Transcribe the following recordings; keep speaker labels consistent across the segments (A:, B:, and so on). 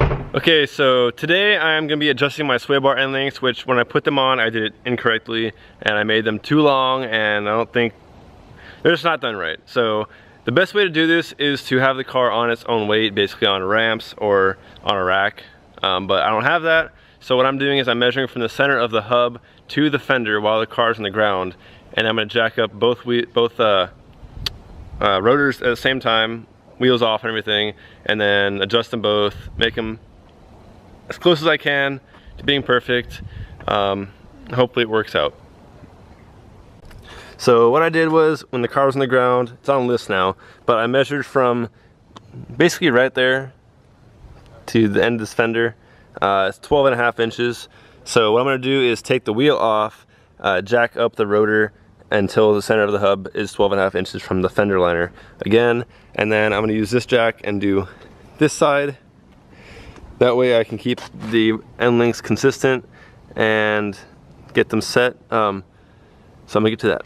A: Okay, so today I'm going to be adjusting my sway bar end lengths, which when I put them on I did it incorrectly and I made them too long, and I don't think they're just not done right. So the best way to do this is to have the car on its own weight, basically on ramps or on a rack, but I don't have that. So what I'm doing is I'm measuring from the center of the hub to the fender while the car's on the ground, and I'm going to jack up both rotors at the same time, wheels off and everything, and then adjust them both, make them as close as I can to being perfect. Hopefully it works out. So what I did was, when the car was on the ground, it's on list now, but I measured from basically right there to the end of this fender. It's 12.5 inches. So what I'm going to do is take the wheel off, jack up the rotor until the center of the hub is 12.5 inches from the fender liner again, and then I'm going to use this jack and do this side. That way I can keep the end lengths consistent and get them set. So I'm going to get to that.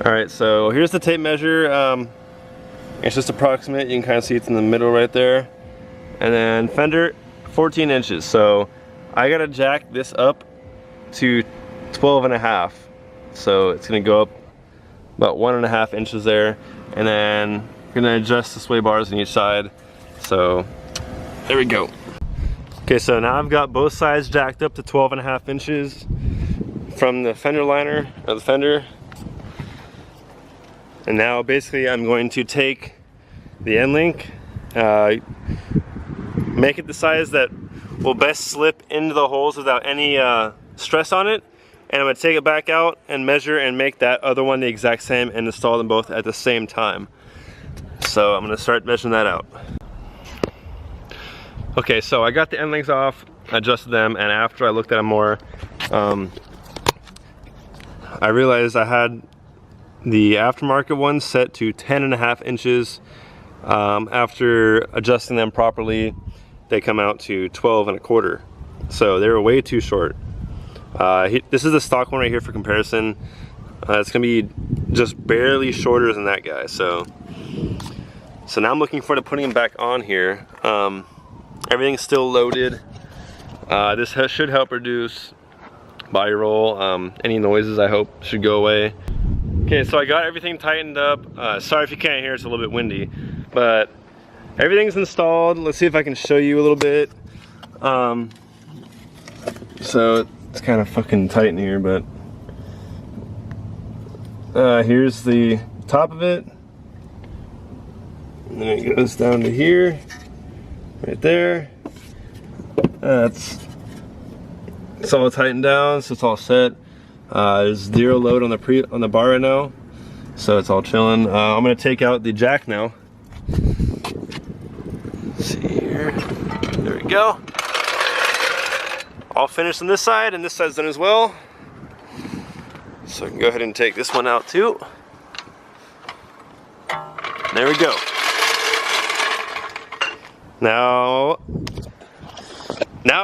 A: Alright, so here's the tape measure. It's just approximate. You can kind of see it's in the middle right there. And then fender, 14 inches. So I got to jack this up to 12.5. So it's going to go up about 1.5 inches there. And then we're going to adjust the sway bars on each side. So there we go. Okay, so now I've got both sides jacked up to 12.5 inches from the fender liner, or the fender. And now basically I'm going to take the end link, make it the size that will best slip into the holes without any stress on it, and I'm going to take it back out and measure and make that other one the exact same and install them both at the same time. So I'm going to start measuring that out. Okay, so I got the end links off, adjusted them, and after I looked at them more, I realized I had the aftermarket ones set to 10.5 inches. After adjusting them properly, they come out to 12.25. So they were way too short. This is the stock one right here for comparison. It's gonna be just barely shorter than that guy. So now I'm looking forward to putting him back on here. Everything's still loaded. This should help reduce body roll. Any noises, I hope, should go away. Okay, so I got everything tightened up. Sorry if you can't hear, it's a little bit windy, but everything's installed. Let's see if I can show you a little bit. So it's kind of fucking tight in here, but here's the top of it. And then it goes down to here, right there. It's all tightened down, so it's all set. There's zero load on the bar right now, so it's all chilling. I'm gonna take out the jack now. Let's see here. There we go. All finished on this side, and this side's done as well. So I can go ahead and take this one out too. There we go. Now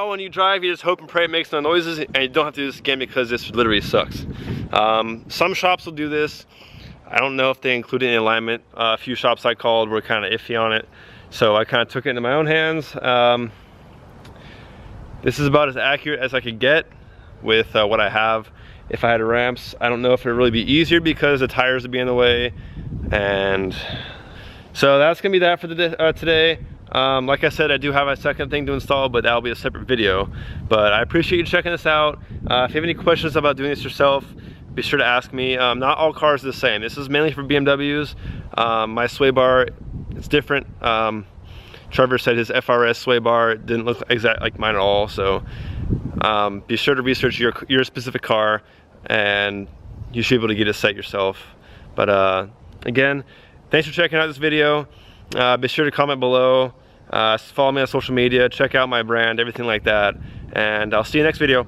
A: when you drive, you just hope and pray it makes no noises, and you don't have to do this again because this literally sucks. Some shops will do this. I don't know if they include it in alignment. A few shops I called were kind of iffy on it, so I kind of took it into my own hands. This is about as accurate as I could get with what I have. If I had ramps, I don't know if it would really be easier because the tires would be in the way. And so that's gonna be that for today. Like I said, I do have a second thing to install, but that'll be a separate video. But I appreciate you checking this out. If you have any questions about doing this yourself, be sure to ask me. Not all cars are the same. This is mainly for BMWs. My sway bar, it's different. Trevor said his FRS sway bar didn't look exactly like mine at all. So be sure to research your specific car, and you should be able to get it set yourself. But again, thanks for checking out this video. Be sure to comment below, follow me on social media, check out my brand, everything like that, and I'll see you next video.